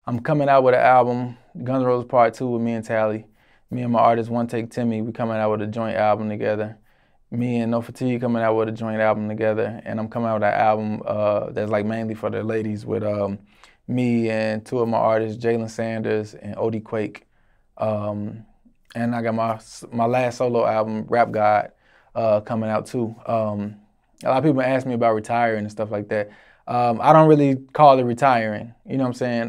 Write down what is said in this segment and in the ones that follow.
I'm coming out with an album, Guns N' Roses Part 2 with me and Tally. Me and my artist, One Take Timmy, we coming out with a joint album together. Me and No Fatigue coming out with a joint album together. And I'm coming out with an album that's like mainly for the ladies with me and two of my artists, Jalen Sanders and Odie Quake. Um, and I got my last solo album, Rap God, coming out too. A lot of people ask me about retiring and stuff like that. I don't really call it retiring. You know what I'm saying?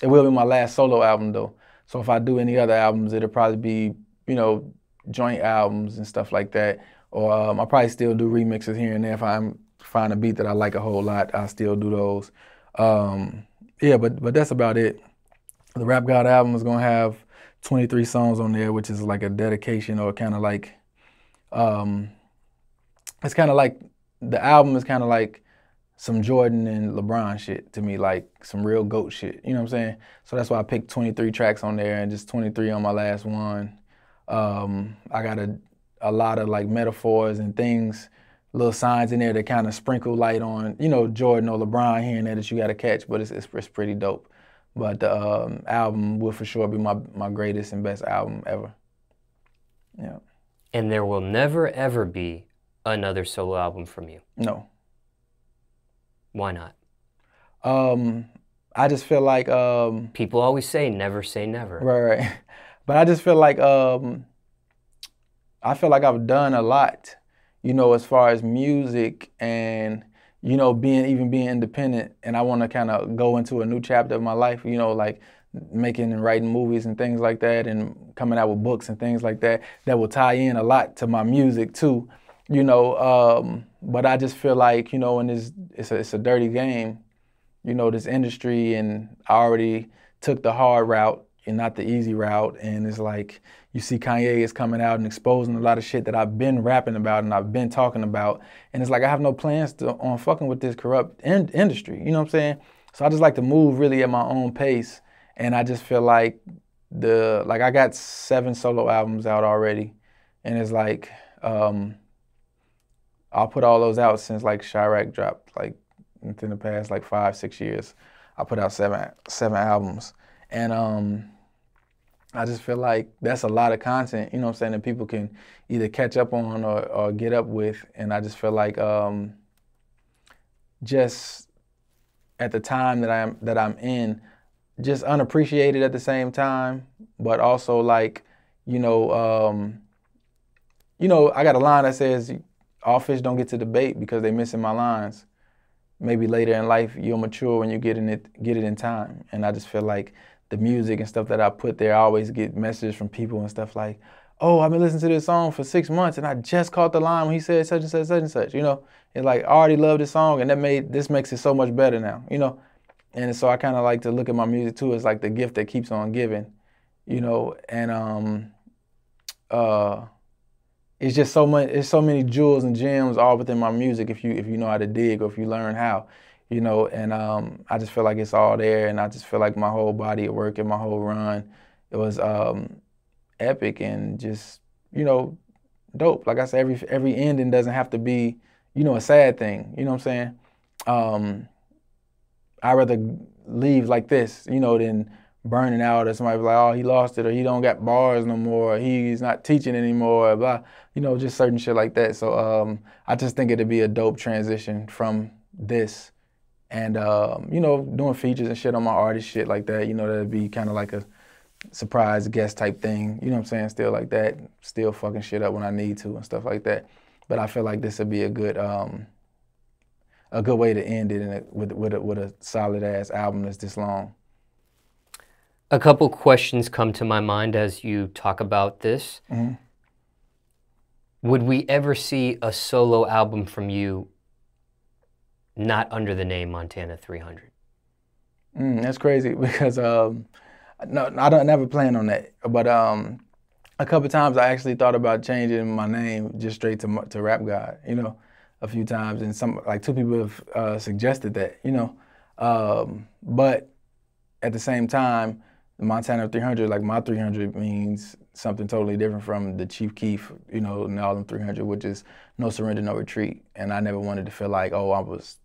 It will be my last solo album though. So if I do any other albums, it'll probably be, you know, joint albums and stuff like that. Or I'll probably still do remixes here and there if I find a beat that I like a whole lot. I'll still do those. Yeah, but that's about it. The Rap God album is gonna have 23 songs on there, which is like a dedication or kind of like, it's kind of like the album is kind of like some Jordan and LeBron shit to me, like some real GOAT shit. You know what I'm saying? So that's why I picked 23 tracks on there and just 23 on my last one. I got a lot of like metaphors and things, little signs in there that kind of sprinkle light on, you know, Jordan or LeBron here and there that you got to catch, but it's pretty dope. But the album will for sure be my greatest and best album ever. Yeah. And there will never, ever be another solo album from you? No. Why not? I just feel like people always say never say never. Right. But I just feel like I've done a lot, you know, as far as music and, you know, being independent, and I want to kind of go into a new chapter of my life, you know, like making and writing movies and things like that, and coming out with books and things like that that will tie in a lot to my music too, you know. But I just feel like, you know, it's a dirty game, you know, this industry, and I already took the hard route and not the easy route, and it's like you see Kanye is coming out and exposing a lot of shit that I've been rapping about and I've been talking about, and it's like I have no plans on fucking with this corrupt industry, you know what I'm saying? So I just like to move really at my own pace, and I just feel like I got 7 solo albums out already, and it's like I'll put all those out since like Chirac dropped, like within the past like 5-6 years. I put out seven albums, and I just feel like that's a lot of content, you know what I'm saying, that people can either catch up on or get up with. And I just feel like just at the time that I'm in, just unappreciated at the same time, but also like, you know, I got a line that says, all fish don't get to the bait because they missing my lines. Maybe later in life you'll mature when you get it in time. And I just feel like the music and stuff that I put there, I always get messages from people and stuff like, oh, I've been listening to this song for 6 months and I just caught the line when he said such and such, such and such, you know? It's like, I already love this song and this makes it so much better now, you know? And so I kind of like to look at my music too as like the gift that keeps on giving, you know? And it's just so much, it's so many jewels and gems all within my music if you know how to dig or if you learn how. You know, and I just feel like it's all there, and I just feel like my whole body of work and my whole run, it was epic and just, you know, dope. Like I said, every ending doesn't have to be, you know, a sad thing. You know what I'm saying? I'd rather leave like this, you know, than burning out or somebody be like, oh, he lost it, or he don't got bars no more, or he's not teaching anymore, blah, you know, just certain shit like that. So I just think it'd be a dope transition from this. And, you know, doing features and shit on my artist shit like that, you know, that'd be kind of like a surprise guest type thing, you know what I'm saying, still like that, still fucking shit up when I need to and stuff like that. But I feel like this would be a good way to end it with a solid ass album that's this long. A couple questions come to my mind as you talk about this. Mm-hmm. Would we ever see a solo album from you not under the name Montana 300? That's crazy because no, I don't never plan on that. But a couple times I actually thought about changing my name just straight to Rap God, you know, a few times, and like 2 people have suggested that, you know, but at the same time, the Montana 300, like my 300 means something totally different from the Chief Keef, you know, and all them 300, which is no surrender, no retreat. And I never wanted to feel like, oh, I was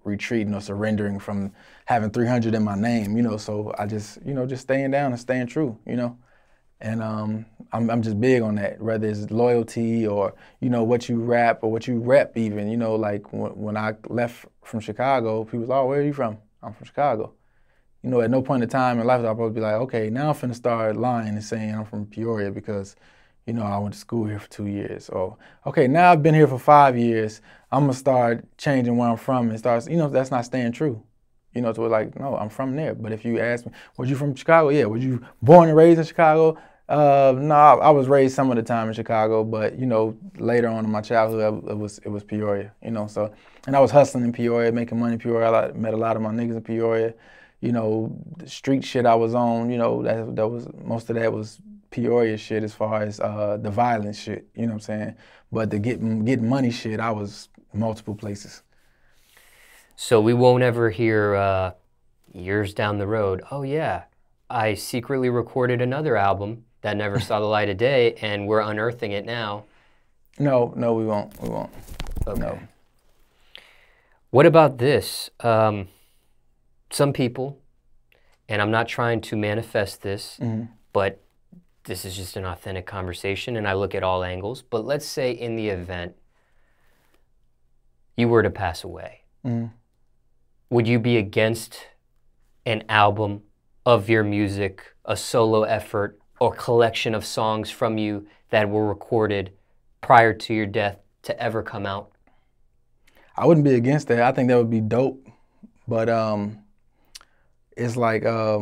retreating or surrendering from having 300 in my name, you know. So I just, you know, just staying down and staying true, you know. And I'm just big on that, whether it's loyalty or, you know, what you rap or what you rep even, you know, like when I left from Chicago, people was like, oh, where are you from? I'm from Chicago. You know, at no point in time in life I'll probably be like, okay, now I'm finna start lying and saying I'm from Peoria because, you know, I went to school here for 2 years. Or, okay, now I've been here for 5 years, I'm gonna start changing where I'm from and start, you know, that's not staying true. You know, so like, no, I'm from there. But if you ask me, was you from Chicago? Yeah. Was you born and raised in Chicago? No, I was raised some of the time in Chicago, but you know, later on in my childhood, it was Peoria. You know, so and I was hustling in Peoria, making money in Peoria. I met a lot of my niggas in Peoria. You know, the street shit I was on. You know, that was most of that was Peoria shit as far as the violent shit. You know what I'm saying? But the getting money shit, I was multiple places. So we won't ever hear years down the road, oh yeah, I secretly recorded another album that never saw the light of day and we're unearthing it now. No, we won't. We won't. Okay. No. What about this? Some people, and I'm not trying to manifest this, but this is just an authentic conversation and I look at all angles, but let's say in the event you were to pass away, would you be against an album of your music, a solo effort, or collection of songs from you that were recorded prior to your death to ever come out? I wouldn't be against that. I think that would be dope. But it's like, I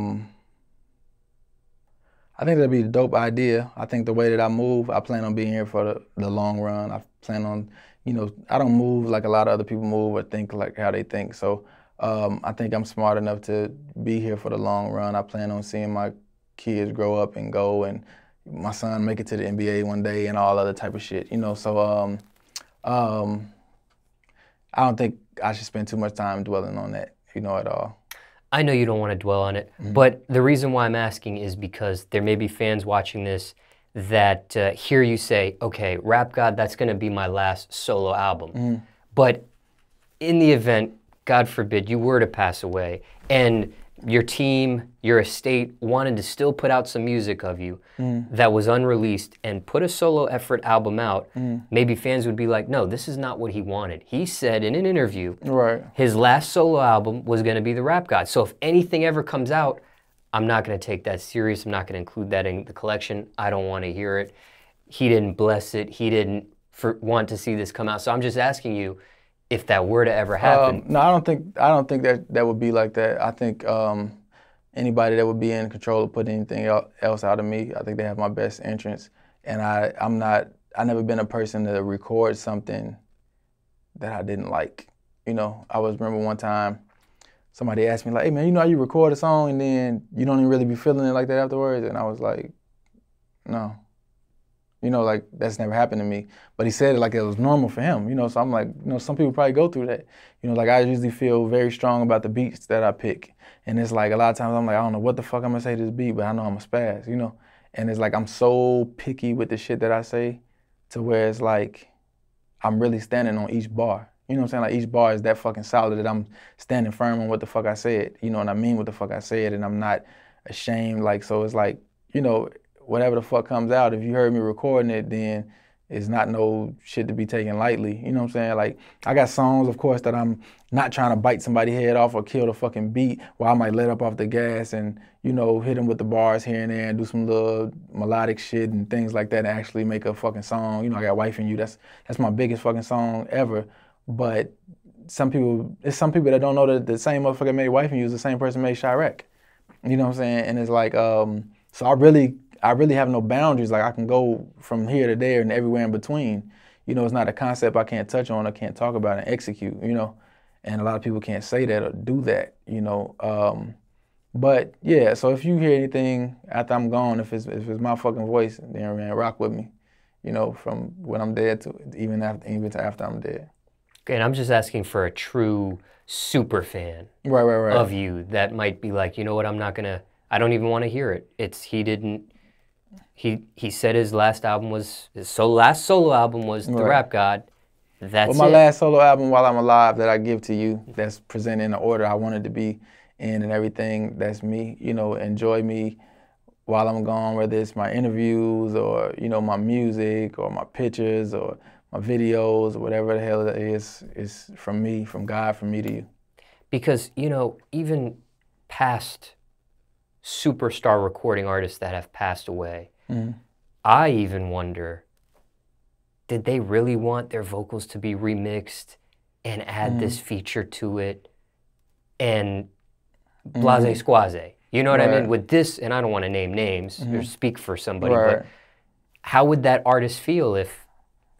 think that'd be a dope idea. I think the way that I move, I plan on being here for the long run. I plan on, you know, I don't move like a lot of other people move or think like how they think. So I think I'm smart enough to be here for the long run. I plan on seeing my kids grow up and go and my son make it to the NBA one day and all other type of shit, you know. So I don't think I should spend too much time dwelling on that, you know, at all. I know you don't want to dwell on it, but the reason why I'm asking is because there may be fans watching this that hear you say, okay, Rap God, that's going to be my last solo album. But in the event, God forbid, you were to pass away and your team, your estate wanted to still put out some music of you that was unreleased and put a solo effort album out, maybe fans would be like, no, this is not what he wanted. He said in an interview, his last solo album was going to be the Rap God. So if anything ever comes out, I'm not going to take that serious. I'm not going to include that in the collection. I don't want to hear it. He didn't bless it. He didn't want to see this come out. So I'm just asking you, if that were to ever happen. No, I don't think that would be like that. I think anybody that would be in control of putting anything else out of me, I think they have my best interests. And I've never been a person to record something that I didn't like. You know, remember one time somebody asked me like, hey man, you know how you record a song and then you don't even really be feeling it like that afterwards? And I was like, no. You know, like, that's never happened to me. But he said it like it was normal for him, you know, so I'm like, you know, some people probably go through that. You know, like, I usually feel very strong about the beats that I pick. And it's like, a lot of times I'm like, I don't know what the fuck I'm gonna say to this beat, but I know I'm a spaz, you know? And it's like, I'm so picky with the shit that I say to where it's like, I'm really standing on each bar. You know what I'm saying? Like, each bar is that fucking solid that I'm standing firm on what the fuck I said, you know, and I mean what the fuck I said, and I'm not ashamed, like, so it's like, you know, whatever the fuck comes out, if you heard me recording it, then it's not no shit to be taken lightly. You know what I'm saying? Like, I got songs, of course, that I'm not trying to bite somebody's head off or kill the fucking beat, where I might let up off the gas and, you know, hit them with the bars here and there and do some little melodic shit and things like that and actually make a fucking song. You know, I got Wife and You, that's my biggest fucking song ever. But there's some people that don't know that the same motherfucker that made Wife and You is the same person that made Chirac. You know what I'm saying? And it's like, so I really have no boundaries. Like, I can go from here to there and everywhere in between. You know, it's not a concept I can't touch on or can't talk about and execute, you know. And a lot of people can't say that or do that, you know. But yeah, so if you hear anything after I'm gone, if it's my fucking voice, then man, rock with me, you know, from when I'm dead to even after I'm dead. Okay, and I'm just asking for a true super fan right. of you that might be like, you know what, I don't even want to hear it. He said his last solo album was The Rap God. That's Well, my it. last solo album, While I'm Alive, that I give to you, that's presented in the order I wanted to be in and everything, that's me. You know, enjoy me while I'm gone, whether it's my interviews or, you know, my music or my pictures or my videos or whatever the hell it is from me, from God, from me to you. Because, you know, even past superstar recording artists that have passed away, I even wonder, did they really want their vocals to be remixed and add this feature to it and blase squaze? You know what I mean? With this, and I don't want to name names or speak for somebody, but how would that artist feel if,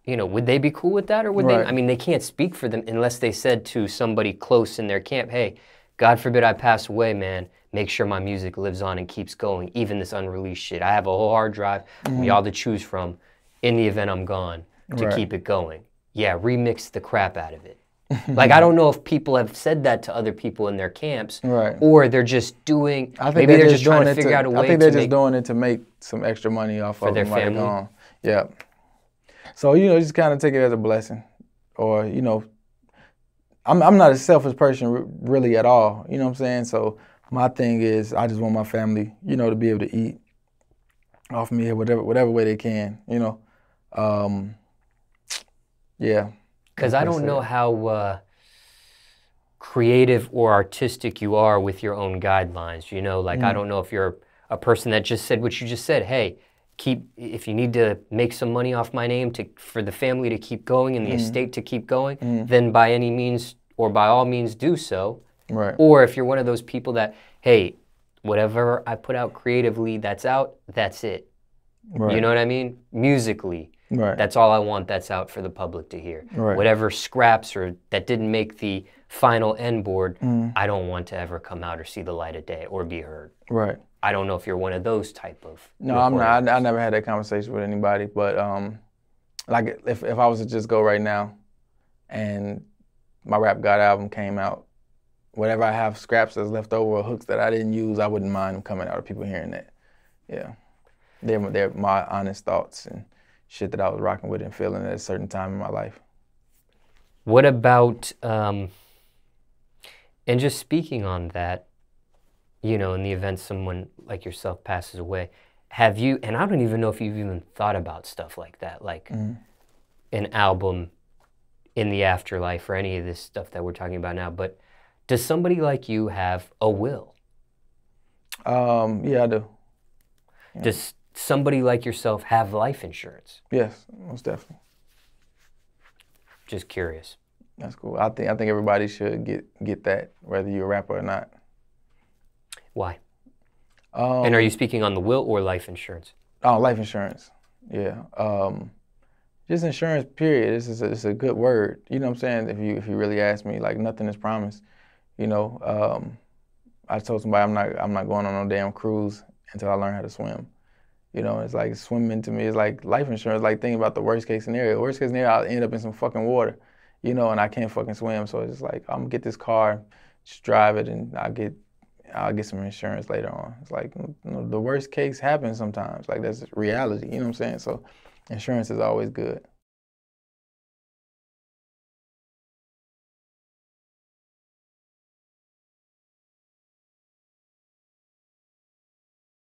you know, would they be cool with that, or would they? I mean, they can't speak for them unless they said to somebody close in their camp, hey, God forbid I pass away, man, make sure my music lives on and keeps going, even this unreleased shit. I have a whole hard drive from y'all to choose from in the event I'm gone to keep it going. Yeah, remix the crap out of it. Like, I don't know if people have said that to other people in their camps, or they're just doing, maybe they're just trying to figure out a way to I think they're just doing it to make some extra money off of their them while they're family. gone. Yeah. So, you know, just kind of take it as a blessing. Or, you know, I'm not a selfish person really at all. You know what I'm saying? So my thing is I just want my family, you know, to be able to eat off me whatever way they can, you know. Yeah. Because I don't know how creative or artistic you are with your own guidelines. You know, like I don't know if you're a person that just said what you just said. Hey, if you need to make some money off my name for the family to keep going and the estate to keep going, then by any means or by all means do so. Right. Or if you're one of those people that, hey, whatever I put out creatively that's out, that's it. Right. You know what I mean? Musically. Right. That's all I want that's out for the public to hear. Right. Whatever scraps or that didn't make the final end board, I don't want to ever come out or see the light of day or be heard. Right. I don't know if you're one of those type of No, I'm not. I never had that conversation with anybody. But like if I was to just go right now and my Rap God album came out, whatever I have scraps that's left over or hooks that I didn't use, I wouldn't mind them coming out or people hearing that. Yeah. They're my honest thoughts and shit that I was rocking with and feeling at a certain time in my life. What about, and just speaking on that, you know, in the event someone like yourself passes away, have you, and I don't even know if you've even thought about stuff like that, like an album in the afterlife or any of this stuff that we're talking about now, but does somebody like you have a will? Yeah, I do. Yeah. Does somebody like yourself have life insurance? Yes, most definitely. Just curious. That's cool. I think everybody should get that, whether you're a rapper or not. Why? And are you speaking on the will or life insurance? Oh, life insurance. Yeah. Just insurance. Period. It's a good word. You know what I'm saying? If you really ask me, like nothing is promised. You know. I told somebody I'm not going on no damn cruise until I learn how to swim. You know, it's like swimming to me is like life insurance. Like thinking about the worst case scenario. Worst case scenario, I'll end up in some fucking water. You know, and I can't fucking swim. So it's just like I'm gonna get this car, just drive it, and I'll get some insurance later on. It's like, you know, the worst case happens sometimes. Like that's reality. You know what I'm saying? So insurance is always good.